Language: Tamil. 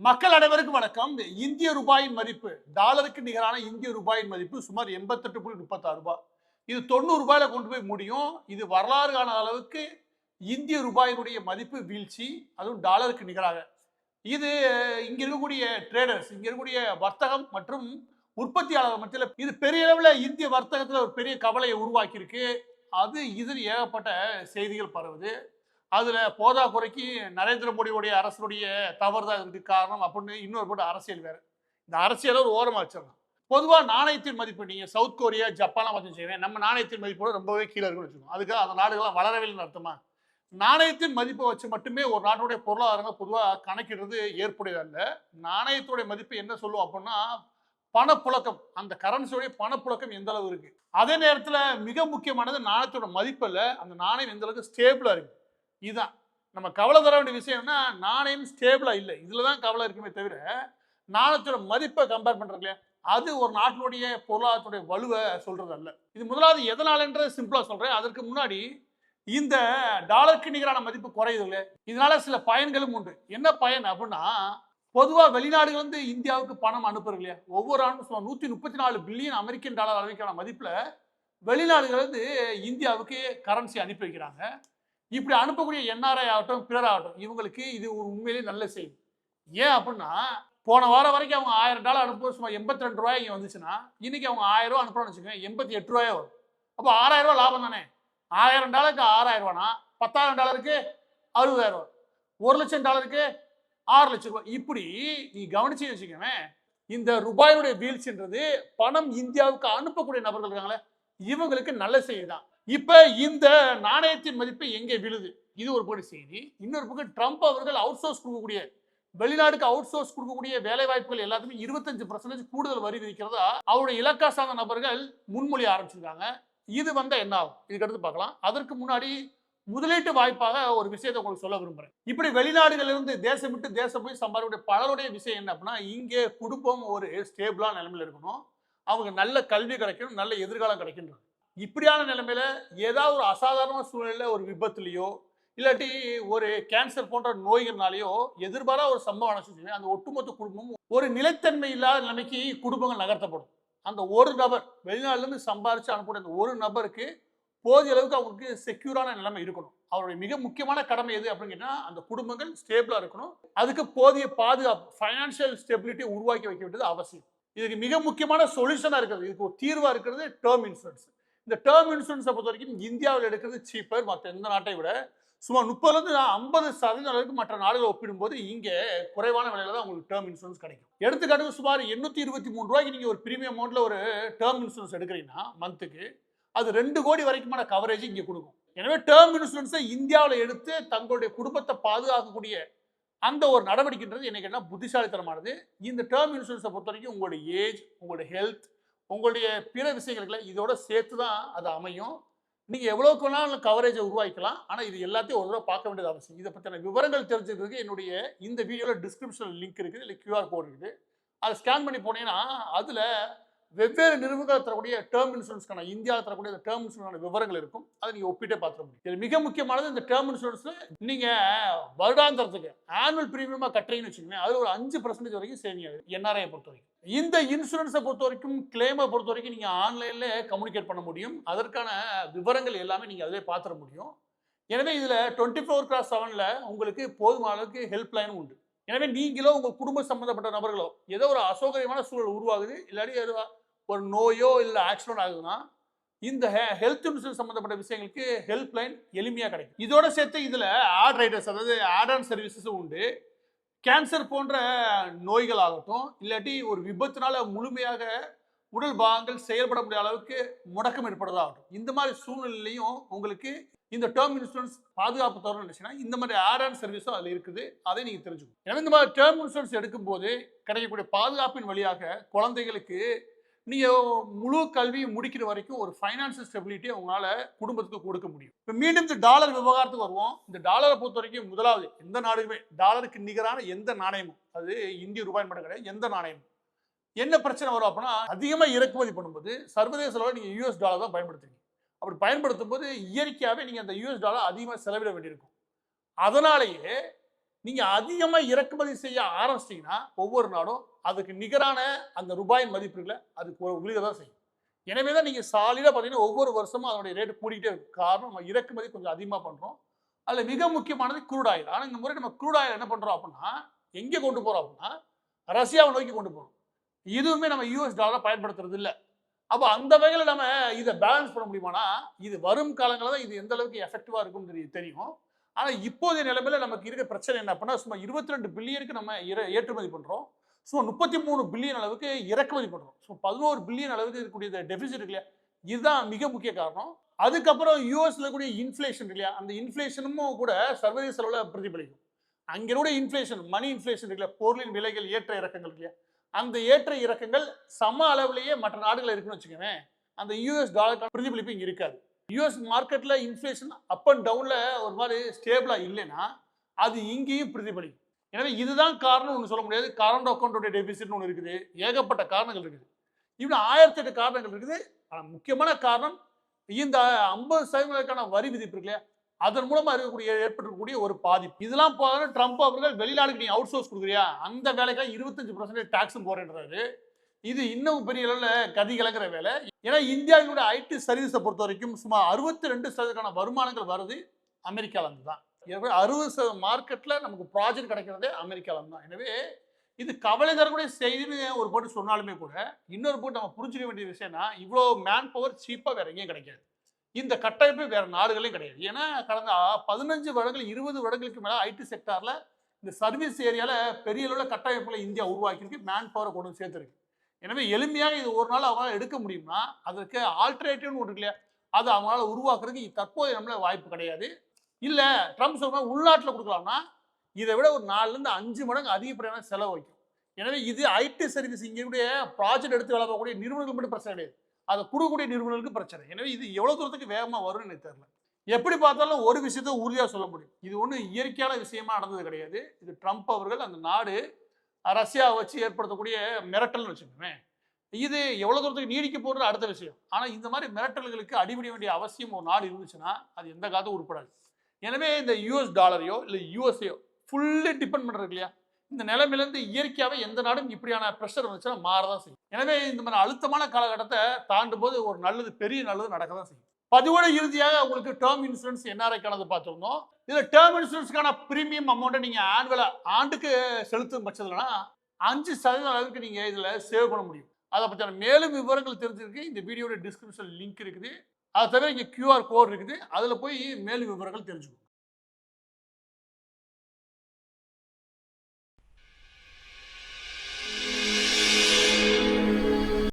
மக்கள் அனைவருக்கும் வணக்கம். இந்திய ரூபாயின் மதிப்பு டாலருக்கு நிகரான இந்திய ரூபாயின் மதிப்பு சுமார் 88.36 ரூபாய். இது 90 ரூபாயில கொண்டு போய் முடியும். இது வரலாறு காண அளவுக்கு இந்திய ரூபாயினுடைய மதிப்பு வீழ்ச்சி, அதுவும் டாலருக்கு நிகராக. இது இங்க இருக்கக்கூடிய ட்ரேடர்ஸ், இங்க இருக்கக்கூடிய வர்த்தகம் மற்றும் உற்பத்தியாளர் மத்தியில் இது பெரிய அளவில் இந்திய வர்த்தகத்தில் ஒரு பெரிய கவலையை உருவாக்கி இருக்கு. அது இதில் ஏகப்பட்ட செய்திகள் பரவுது. அதுல போதாக்குறைக்கு நரேந்திர மோடியுடைய அரசுடைய தவறு தான் இதுக்கு காரணம் அப்படின்னு இன்னொரு போட்டு அரசியல் வேற. இந்த அரசியலை ஒரு ஓரமா வச்சிடலாம். பொதுவா நாணயத்தின் மதிப்பு நீங்க சவுத் கொரியா, ஜப்பான்லாம் பார்த்து வச்சுக்கோங்க, நம்ம நாணயத்தின் மதிப்போட ரொம்பவே கீழே இருக்குன்னு வச்சுக்கோங்க. அதுக்கு அந்த நாடுகள்லாம் வளரவில்லைன்னு அர்த்தமா? நாணயத்தின் மதிப்பை வச்சு மட்டுமே ஒரு நாட்டுடைய பொருளாதாரங்கள் பொதுவாக கணக்கிடுறது ஏற்புடையதல்ல. நாணயத்துடைய மதிப்பு என்ன சொல்லுவோம் அப்படின்னா பணப்புழக்கம், அந்த கரன்சியோடைய பணப்புழக்கம் எந்த அளவு இருக்கு. அதே நேரத்தில் மிக முக்கியமானது நாணயத்தோட மதிப்பு இல்ல, அந்த நாணயம் எந்த அளவுக்கு ஸ்டேபிளா இருக்கு. இதுதான் நம்ம கவலை தர வேண்டிய விஷயம்னா நாணயம் ஸ்டேபிளா இல்லை, இதுல தான் கவலை இருக்குமே தவிர நாணயத்தோட மதிப்பை கம்பேர் பண்றது இல்லையா, அது ஒரு நாட்டினுடைய பொருளாதாரத்துடைய வலுவை சொல்றது அல்ல. இது முதலாவது எதனாலன்றது சிம்பிளா சொல்றேன். அதற்கு முன்னாடி இந்த டாலருக்கு நிகரான மதிப்பு குறையுது இல்லையா, இதனால சில பயன்களும் உண்டு. என்ன பயன் அப்படின்னா, பொதுவா வெளிநாடுகள் வந்து இந்தியாவுக்கு பணம் அனுப்புறது இல்லையா, ஒவ்வொரு ஆண்டும் சுமார் 134 பில்லியன் அமெரிக்கன் டாலர் அளவுக்கான மதிப்புல வெளிநாடுகள் வந்து இந்தியாவுக்கு கரன்சி அனுப்பி வைக்கிறாங்க. இப்படி அனுப்பக்கூடிய என்ஆர்ஐ ஆகட்டும், பிறர் ஆகட்டும், இவங்களுக்கு இது ஒரு உண்மையிலேயே நல்ல செய்தி. ஏன் அப்படின்னா, போன வாரம் வரைக்கும் அவங்க $1000 அனுப்புவது சும்மா 82 ரூபாய் இங்கே வந்துச்சுன்னா, இன்னைக்கு அவங்க 1000 ரூபா அனுப்புறோம்னு வச்சுக்கோங்க, 88 ரூபாயே வரும். அப்போ $6000 லாபம் தானே. $1000க்கு $6000 $10,000 $60,000, $1,00,000 6 லட்சம் ரூபாய். இப்படி நீ கவனிச்சு வச்சுக்கோங்க, இந்த ரூபாயுடைய வீழ்ச்சின்றது பணம் இந்தியாவுக்கு அனுப்பக்கூடிய நபர்கள் இருக்காங்களே, இவங்களுக்கு நல்ல செய்தி தான். இப்ப இந்த நாணயத்தின் மதிப்பு எங்கே விழுது, இது ஒரு பக்கம் செய்தி. இன்னொரு பக்கம் ட்ரம்ப் அவர்கள் அவுட் சோர்ஸ் கொடுக்கக்கூடிய, வெளிநாடுக்கு அவுட் சோர்ஸ் கொடுக்கக்கூடிய வேலை வாய்ப்புகள் எல்லாத்துமே 25% கூடுதல் வரி விதிக்கிறதா அவருடைய இலக்கா சார்ந்த நபர்கள் முன்மொழி ஆரம்பிச்சிருக்காங்க. இது வந்தா என்ன ஆகும், இதுக்கு அடுத்து பார்க்கலாம். அதற்கு முன்னாடி முதலீட்டு வாய்ப்பாக ஒரு விஷயத்தை உங்களுக்கு சொல்ல விரும்புறேன். இப்படி வெளிநாடுகள் இருந்து தேசம் விட்டு தேசம் போய் சம்பாதிக்கக்கூடிய பலருடைய விஷயம் என்ன அப்படின்னா, இங்கே குடும்பம் ஒரு ஸ்டேபிளான நிலைமையில இருக்கணும், அவங்க நல்ல கல்வி கிடைக்கணும், நல்ல எதிர்காலம் கிடைக்கின்றது. இப்படியான நிலைமையில ஏதாவது ஒரு அசாதாரண சூழ்நிலையில ஒரு விபத்துலையோ இல்லாட்டி ஒரு கேன்சர் போன்ற நோய்கள்னாலேயோ எதிர்பாரா ஒரு சம்பவம் நடந்துச்சு, அந்த ஒட்டுமொத்த குடும்பமும் ஒரு நிலைத்தன்மை இல்லாத நிலைமைக்கு குடும்பங்கள் நகர்த்தப்படும். அந்த ஒரு நபர் வெளிநாட்டுல இருந்து சம்பாரிச்சு அனுப்பக்கூடிய அந்த ஒரு நபருக்கு போதிய அளவுக்கு அவங்களுக்கு செக்யூரான நிலைமை இருக்கணும். அவருடைய மிக முக்கியமான கடமை எது அப்படின்னு கேட்டா, அந்த குடும்பங்கள் ஸ்டேபிளா இருக்கணும். அதுக்கு போதிய பாதுகாப்பு, ஃபைனான்சியல் ஸ்டெபிலிட்டி உருவாக்கி வைக்க வேண்டியது அவசியம். இதுக்கு மிக முக்கியமான சொல்யூஷனா இருக்கிறது, இதுக்கு ஒரு தீர்வா இருக்கிறது டேர்ம் இன்சூரன்ஸ். இந்த டேர்ம் இன்சூரன்ஸை பொறுத்த வரைக்கும் இந்தியாவில் எடுக்கிறது சீப்பர், மற்ற எந்த நாட்டை விட சுமார் 30லேருந்து 50% அளவுக்கு மற்ற நாடுகளை ஒப்பிடும்போது இங்கே குறைவான விலையில தான் உங்களுக்கு டேர்ம் இன்சூரன்ஸ் கிடைக்கும். எடுத்துக்காட்டுக்கு சுமார் 823 ரூபாய்க்கு நீங்கள் ஒரு பிரீமியம் அமௌண்ட்ல ஒரு டேர்ம் இன்சூரன்ஸ் எடுக்கிறீங்கன்னா மந்த்துக்கு அது 2 கோடி வரைக்குமான கவரேஜ் இங்கே கொடுக்கும். எனவே டேர்ம் இன்சூரன்ஸை இந்தியாவில் எடுத்து தங்களுடைய குடும்பத்தை பாதுகாக்கக்கூடிய அந்த ஒரு நடவடிக்கைன்றது என்ன கேட்டால் புத்திசாலித்தனமானது. இந்த டேர்ம் இன்சூரன்ஸை பொறுத்த வரைக்கும் உங்களுடைய ஏஜ், உங்களுடைய ஹெல்த், உங்களுடைய பிற விஷயங்களுக்கு இதோட சேர்த்து தான் அது அமையும். நீங்கள் எவ்வளோக்கு வேணாலும் கவரேஜை உருவாக்கலாம். ஆனால் இது எல்லாத்தையும் ஒரு தடவை பார்க்க வேண்டியது அவசியம். இதை பற்றின விவரங்கள் தெரிஞ்சுக்கிறதுக்கு என்னுடைய இந்த வீடியோவில் டிஸ்கிரிப்ஷனில் லிங்க் இருக்குது, இல்லை QR கோட் இருக்குது. அதை ஸ்கேன் பண்ணி போனீங்கன்னா அதில் வெவ்வேறு நிறுவனங்கள் தரக்கூடிய டேர்ம் இன்சூரன்ஸ்க்கான, இந்தியாவில் தரக்கூடிய அந்த டேர்ம் இன்சூரன்ஸான விவரங்கள் இருக்கும். அதை நீங்கள் ஒப்பிட்டே பார்த்துட முடியும். இது மிக முக்கியமானது, இந்த டேர்ம் இன்சூரன்ஸில் நீங்கள் வருடாந்திரத்துக்கு ஆனுவல் ப்ரீமியமாக கட்டுறீங்கன்னு வச்சுக்கோங்க, அதில் ஒரு 5% வரைக்கும் சேவிங் ஆகுது என்ஆர்ஐ பொறுத்த வரைக்கும். இந்த இன்சூரன்ஸை பொறுத்த வரைக்கும், கிளைமை பொறுத்த வரைக்கும் நீங்கள் ஆன்லைனில் கம்யூனிகேட் பண்ண முடியும். அதற்கான விவரங்கள் எல்லாமே நீங்கள் அதிலே பார்த்துட முடியும். எனவே இதில் 24/7 உங்களுக்கு போதுமான அளவுக்கு ஹெல்ப் லைனும் உண்டு. எனவே நீங்களோ உங்கள் குடும்ப சம்பந்தப்பட்ட நபர்களோ ஏதோ ஒரு அசௌகரியமான சூழல் உருவாகுது, இல்லாட்டி ஒரு நோயோ இல்லை ஆக்சிடென்ட் ஆகுதுன்னா இந்த ஹெல்த் இன்சூரன்ஸ் சம்பந்தப்பட்ட விஷயங்களுக்கு ஹெல்ப் லைன் எளிமையாக கிடைக்கும். இதோட சேர்த்து இதில் ஆட் ரைடர்ஸ், அதாவது ஆட் ஆன் சர்வீசஸும் உண்டு. கேன்சர் போன்ற நோய்கள் ஆகட்டும், இல்லாட்டி ஒரு விபத்தினால முழுமையாக உடல் பாகங்கள் செயல்பட முடியாத அளவுக்கு முடக்கம் ஏற்படுறதாகட்டும், இந்த மாதிரி சூழ்நிலையிலையும் உங்களுக்கு இந்த டேர்ம் இன்சூரன்ஸ் பாதுகாப்பு தரணும்னு நினைச்சீங்கன்னா இந்த மாதிரி ஆட் ஆன் சர்வீஸும் அதில் இருக்குது. அதை நீங்கள் தெரிஞ்சுக்கணும். எனவே இந்த மாதிரி டேர்ம் இன்சூரன்ஸ் எடுக்கும்போது கிடைக்கக்கூடிய பாதுகாப்பின் வழியாக குழந்தைகளுக்கு நீங்கள் முழு கல்வியை முடிக்கிற வரைக்கும் ஒரு ஃபைனான்சியல் ஸ்டெபிலிட்டியை உங்களால் குடும்பத்துக்கு கொடுக்க முடியும். இப்போ மீண்டும் இந்த டாலர் விவகாரத்துக்கு வருவோம். இந்த டாலரை பொறுத்த வரைக்கும் முதலாவது எந்த நாடுமே டாலருக்கு நிகரான எந்த நாணயமும், அது இந்திய ரூபாய் மட்டும் கிடையாது, எந்த நாணயமும் என்ன பிரச்சனை வரும் அப்படின்னா, அதிகமாக இறக்குமதி பண்ணும்போது சர்வதேச அளவில் நீங்கள் யூஎஸ் டாலர் தான் பயன்படுத்துவீங்க. அப்படி பயன்படுத்தும் போது இயற்கையாகவே நீங்கள் அந்த யூஎஸ் டாலர் அதிகமாக செலவிட வேண்டியிருக்கும். அதனாலேயே நீங்க அதிகமா இறக்குமதி செய்ய ஆரம்பிச்சிட்டீங்கன்னா ஒவ்வொரு நாடும் அதுக்கு நிகரான அந்த ரூபாயின் மதிப்புகளை அதுக்கு ஒரு விழுக தான் செய்யும். எனவே தான் நீங்க சாலிடா பார்த்தீங்கன்னா ஒவ்வொரு வருஷமும் அதனுடைய ரேட் கூடிக்கிட்டே இருக்கும். காரணம் நம்ம இறக்குமதி கொஞ்சம் அதிகமா பண்றோம். அதுல மிக முக்கியமானது க்ரூட் ஆயில். ஆனா இந்த முறை நம்ம க்ரூட் ஆயில் என்ன பண்றோம் அப்படின்னா, எங்க கொண்டு போறோம் அப்படின்னா, ரஷ்யாவை நோக்கி கொண்டு போறோம். இதுவுமே நம்ம யுஎஸ் டாலரை பயன்படுத்துறது இல்ல. அப்ப அந்த வகையில நம்ம இத பேலன்ஸ் பண்ண முடியுமானா, இது வரும் காலங்கள்ல தான் இது எந்த அளவுக்கு எஃபெக்டிவா இருக்கும்னு தெரியும். ஆனா இப்போதைய நிலைமையில நமக்கு இருக்க பிரச்சனை என்ன அப்படின்னா, சும்மா 22 பில்லியனுக்கு நம்ம ஏற்றுமதி பண்றோம். சும்மா 33 பில்லியன் அளவுக்கு இறக்குமதி பண்றோம். ஸோ 11 பில்லியன் அளவுக்கு இருக்கக்கூடிய டெபிசிட் இருக்கு இல்லையா? இதுதான் மிக முக்கிய காரணம். அதுக்கப்புறம் யுஎஸ்ல கூடிய இன்ஃப்ளேஷன் இருக்கு இல்லையா? அந்த இன்ஃப்ளேஷனும் கூட சர்வதேச அளவுல பிரதிபலிக்கும். அங்க இருக்கக்கூடிய இன்ஃப்ளேஷன், மணி இன்ஃப்ளேஷன் இருக்குல்ல, பொருளின் விலைகள் ஏற்ற இறக்கங்கள் இல்லையா? அந்த ஏற்ற இறக்கங்கள் சம அளவிலேயே மற்ற நாடுகள் இருக்குன்னு வச்சுக்கோங்க. அந்த யுஎஸ் டாலருக்கான பிரதிபலிப்பு இங்க இருக்காது. யுஎஸ் மார்க்கெட்ல இன்ஃப்ளேஷன் அப் அண்ட் டவுன்ல ஒரு மாதிரி ஸ்டேபிளா இல்லைன்னா அது இங்கேயும் பிரதிபலிக்கும். எனவே இதுதான் காரணம் ஒன்று சொல்ல முடியாது. கரண்ட் அக்கௌண்டோட டெபிசிட்னு ஒன்று இருக்குது. ஏகப்பட்ட காரணங்கள் இருக்குது. இப்படி 1008 காரணங்கள் இருக்குது. ஆனால் முக்கியமான காரணம் இந்த 50% வரி விதிப்பு இருக்கு இல்லையா? அதன் மூலமா ஏற்பட்டிருக்கக்கூடிய ஒரு பாதிப்பு. இதெல்லாம் போக ட்ரம்ப் அவர்கள் வெளிநாடுக்கு நீ அவுட் சோர்ஸ் கொடுக்குறியா, அந்த வேலைக்காக 25% டாக்ஸும் போறேன்றாரு. இது இன்னும் பெரிய அளவில் கதி கலக்கிற வேலை. ஏன்னா இந்தியாவினுடைய ஐடி சர்வீஸை பொறுத்த வரைக்கும் சுமார் 62% வருமானங்கள் வருது அமெரிக்கால இருந்து தான். 60% மார்க்கெட்ல நமக்கு ப்ராஜெக்ட் கிடைக்கிறதே அமெரிக்கால இருந்து தான். எனவே இது கவலை தரக்கூடிய செய்தின்னு ஒரு போட்டு சொன்னாலுமே கூட, இன்னொரு போட்டு நம்ம புரிஞ்சுக்க வேண்டிய விஷயம்னா, இவ்வளோ மேன் பவர் சீப்பா வேற எங்கேயும் கிடைக்காது. இந்த கட்டமைப்பு வேற நாடுகளையும் கிடையாது. ஏன்னா கடந்த 15 வருடங்கள் 20 வருடங்களுக்கு மேல ஐடி செக்டார்ல இந்த சர்வீஸ் ஏரியால பெரிய அளவில் கட்டமைப்புகளை இந்தியா உருவாக்கியிருக்கு. மேன் பவரை கொண்டு வந்து சேர்த்துருக்கு. எனவே எளிமையாக இது ஒரு நாள் அவங்களால எடுக்க முடியும்னா அதற்கு ஆல்டர்னேட்டிவ்னு ஒன்று இருக்கு இல்லையா, அதை அவங்களால உருவாக்குறதுக்கு தற்போதைய நம்மள வாய்ப்பு கிடையாது. இல்ல ட்ரம்ப் சொல்ற உள்நாட்டில் கொடுக்கலாம்னா இதை விட ஒரு 4லேருந்து 5 மடங்கு அதிகப்படியான செலவு வைக்கும். எனவே இது ஐடி சர்வீஸ் இங்கே ப்ராஜெக்ட் எடுத்து வேலை பார்க்கக்கூடிய நிறுவனங்கள் மட்டும் பிரச்சனை கிடையாது, அதை கொடுக்கக்கூடிய நிறுவனங்களுக்கு பிரச்சனை. எனவே இது எவ்வளவு தூரத்துக்கு வேகமா வரும்னு எனக்கு தெரியல. எப்படி பார்த்தாலும் ஒரு விஷயத்த உறுதியா சொல்ல முடியும், இது ஒன்றும் இயற்கையான விஷயமா நடந்தது கிடையாது. இது ட்ரம்ப் அவர்கள் அந்த நாடு ரஷ்யாவை வச்சு ஏற்படுத்தக்கூடிய மிரட்டல்னு வச்சுக்கோங்க. இது எவ்வளவு தூரத்துக்கு நீடிக்க போறது அடுத்த விஷயம். ஆனா இந்த மாதிரி மிரட்டல்களுக்கு அடிபட வேண்டிய அவசியம் ஒரு நாடு இருந்துச்சுன்னா அது எந்த காலத்தும் உருப்படாது. எனவே இந்த யுஎஸ் டாலரையோ இல்லை யுஎஸ்ஏயோ ஃபுல்லி டிபெண்ட் பண்றது இல்லையா, இந்த நிலைமையிலேருந்து இயற்கையாகவே எந்த நாடும் இப்படியான ப்ரெஷர் வந்துச்சுன்னா மாறதான் செய்யும். எனவே இந்த மாதிரி அழுத்தமான காலகட்டத்தை தாண்டும் போது ஒரு நல்லது, பெரிய நல்லது நடக்க தான் செய்யும். பதிவோட இறுதியாக உங்களுக்கு டேர்ம் இன்சூரன்ஸ் என்ஆர்ஐக்கானது பார்த்துருந்தோம். இதில் டேர்ம் இன்சூரன்ஸ்க்கான பிரீமியம் அமௌண்ட்டை நீங்கள் ஆண்டுக்கு செலுத்தும் பட்சத்துலனா 5% அளவுக்கு நீங்கள் இதில் சேவ் பண்ண முடியும். அதை பற்றின மேலும் விவரங்கள் தெரிஞ்சிருக்கு இந்த வீடியோட டிஸ்கிரிப்ஷன் லிங்க் இருக்குது. அதை தவிர இங்கே QR கோட் இருக்குது, அதில் போய் மேலும் விவரங்கள் தெரிஞ்சுக்கணும்.